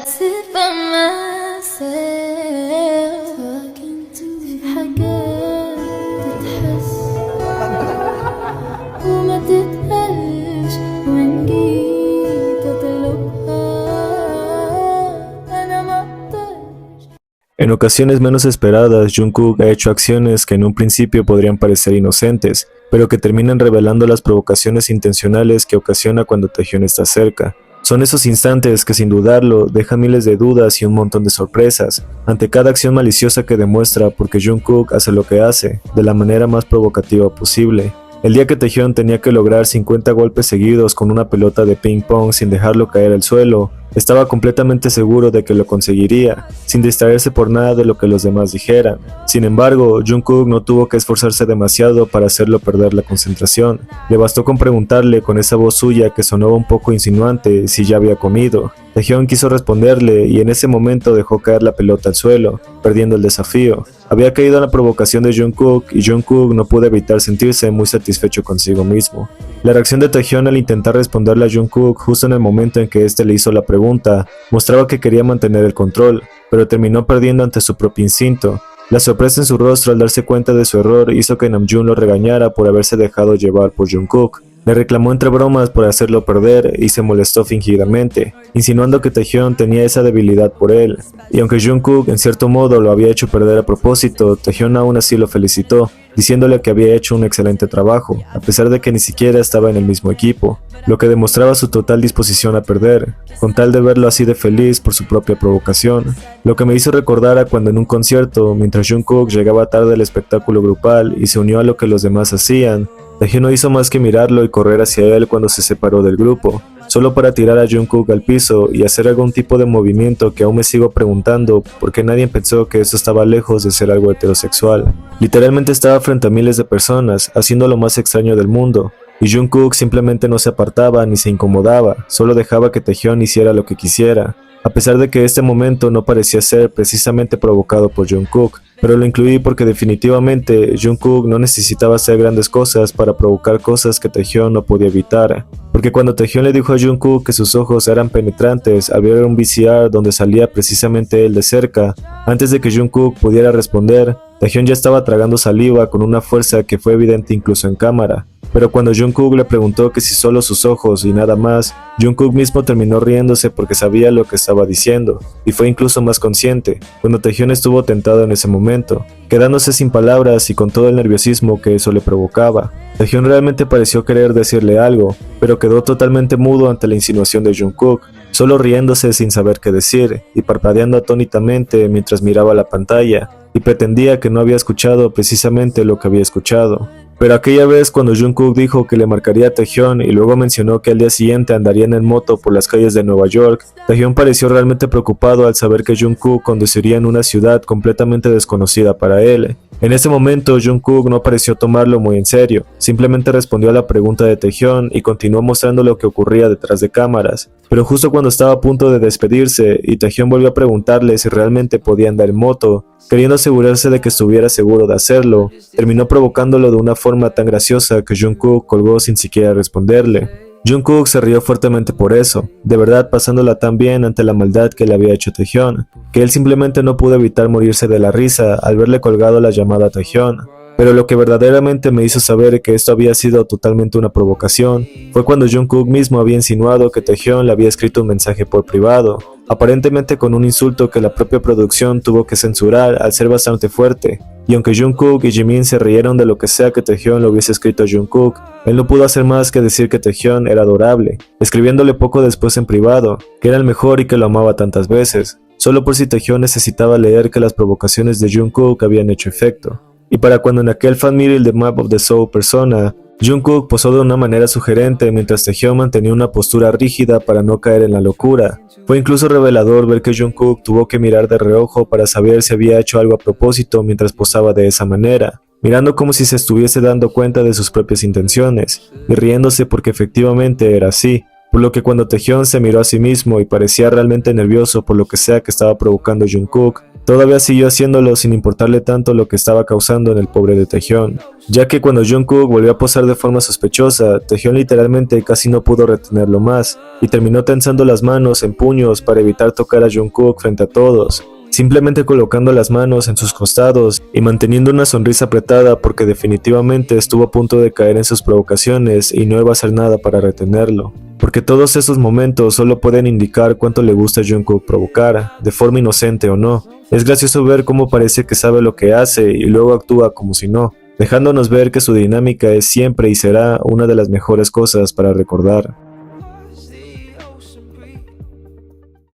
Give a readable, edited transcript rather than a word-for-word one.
sit by myself talking to في حاجات تتحس وما تتقالش وإن جيت أطلبها أنا مقدرش. En ocasiones menos esperadas, Jungkook ha hecho acciones que en un principio podrían parecer inocentes, pero que terminan revelando las provocaciones intencionales que ocasiona cuando Taehyun está cerca. Son esos instantes que sin dudarlo dejan miles de dudas y un montón de sorpresas ante cada acción maliciosa que demuestra, porque Jungkook hace lo que hace de la manera más provocativa posible. El día que Taehyun tenía que lograr 50 golpes seguidos con una pelota de ping pong sin dejarlo caer al suelo, estaba completamente seguro de que lo conseguiría, sin distraerse por nada de lo que los demás dijeran. Sin embargo, Jungkook no tuvo que esforzarse demasiado para hacerlo perder la concentración. Le bastó con preguntarle con esa voz suya que sonaba un poco insinuante si ya había comido. Taehyun quiso responderle y en ese momento dejó caer la pelota al suelo, perdiendo el desafío. Había caído en la provocación de Jungkook y Jungkook no pudo evitar sentirse muy satisfecho consigo mismo. La reacción de Taehyun al intentar responderle a Jungkook justo en el momento en que éste le hizo la pregunta mostraba que quería mantener el control, pero terminó perdiendo ante su propio instinto. La sorpresa en su rostro al darse cuenta de su error hizo que Namjoon lo regañara por haberse dejado llevar por Jungkook. Le reclamó entre bromas por hacerlo perder y se molestó fingidamente, insinuando que Taehyun tenía esa debilidad por él. Y aunque Jungkook en cierto modo lo había hecho perder a propósito, Taehyun aún así lo felicitó, diciéndole que había hecho un excelente trabajo, a pesar de que ni siquiera estaba en el mismo equipo, lo que demostraba su total disposición a perder, con tal de verlo así de feliz por su propia provocación. Lo que me hizo recordar a cuando en un concierto, mientras Jungkook llegaba tarde al espectáculo grupal y se unió a lo que los demás hacían, Taehyun no hizo más que mirarlo y correr hacia él cuando se separó del grupo, solo para tirar a Jungkook al piso y hacer algún tipo de movimiento que aún me sigo preguntando por qué nadie pensó que eso estaba lejos de ser algo heterosexual. Literalmente estaba frente a miles de personas, haciendo lo más extraño del mundo, y Jungkook simplemente no se apartaba ni se incomodaba, solo dejaba que Taehyun hiciera lo que quisiera, a pesar de que este momento no parecía ser precisamente provocado por Jungkook. Pero lo incluí porque definitivamente Jungkook no necesitaba hacer grandes cosas para provocar cosas que Taehyun no podía evitar. Porque cuando Taehyun le dijo a Jungkook que sus ojos eran penetrantes al ver un VCR donde salía precisamente él de cerca, antes de que Jungkook pudiera responder, Taehyun ya estaba tragando saliva con una fuerza que fue evidente incluso en cámara. Pero cuando Jungkook le preguntó que si solo sus ojos y nada más, Jungkook mismo terminó riéndose porque sabía lo que estaba diciendo, y fue incluso más consciente, cuando Taehyun estuvo tentado en ese momento, quedándose sin palabras y con todo el nerviosismo que eso le provocaba. Taehyun realmente pareció querer decirle algo, pero quedó totalmente mudo ante la insinuación de Jungkook, solo riéndose sin saber qué decir, y parpadeando atónitamente mientras miraba la pantalla, y pretendía que no había escuchado precisamente lo que había escuchado. Pero aquella vez cuando Jungkook dijo que le marcaría a Taehyun y luego mencionó que al día siguiente andarían en moto por las calles de Nueva York, Taehyun pareció realmente preocupado al saber que Jungkook conduciría en una ciudad completamente desconocida para él. En ese momento Jungkook no pareció tomarlo muy en serio, simplemente respondió a la pregunta de Taehyun y continuó mostrando lo que ocurría detrás de cámaras. Pero justo cuando estaba a punto de despedirse y Taehyun volvió a preguntarle si realmente podía andar en moto, queriendo asegurarse de que estuviera seguro de hacerlo, terminó provocándolo de una forma tan graciosa que Jungkook colgó sin siquiera responderle. Jungkook se rió fuertemente por eso, de verdad pasándola tan bien ante la maldad que le había hecho Taehyun, que él simplemente no pudo evitar morirse de la risa al verle colgado la llamada a Taehyun. Pero lo que verdaderamente me hizo saber que esto había sido totalmente una provocación fue cuando Jungkook mismo había insinuado que Taehyun le había escrito un mensaje por privado, aparentemente con un insulto que la propia producción tuvo que censurar al ser bastante fuerte. Y aunque Jungkook y Jimin se rieron de lo que sea que Taehyun le hubiese escrito a Jungkook, él no pudo hacer más que decir que Taehyun era adorable, escribiéndole poco después en privado, que era el mejor y que lo amaba tantas veces, solo por si Taehyun necesitaba leer que las provocaciones de Jungkook habían hecho efecto. Y para cuando en aquel fan meeting de Map of the Soul Persona, Jungkook posó de una manera sugerente mientras Taehyun mantenía una postura rígida para no caer en la locura. Fue incluso revelador ver que Jungkook tuvo que mirar de reojo para saber si había hecho algo a propósito mientras posaba de esa manera, mirando como si se estuviese dando cuenta de sus propias intenciones, y riéndose porque efectivamente era así. por lo que cuando Taehyung se miró a sí mismo y parecía realmente nervioso por lo que sea que estaba provocando Jungkook, todavía siguió haciéndolo sin importarle tanto lo que estaba causando en el pobre de Taehyung, ya que cuando Jungkook volvió a posar de forma sospechosa, Taehyung literalmente casi no pudo retenerlo más, y terminó tensando las manos en puños para evitar tocar a Jungkook frente a todos, simplemente colocando las manos en sus costados y manteniendo una sonrisa apretada porque definitivamente estuvo a punto de caer en sus provocaciones y no iba a hacer nada para retenerlo. Porque todos esos momentos solo pueden indicar cuánto le gusta a Jungkook provocar, de forma inocente o no. Es gracioso ver cómo parece que sabe lo que hace y luego actúa como si no, dejándonos ver que su dinámica es siempre y será una de las mejores cosas para recordar.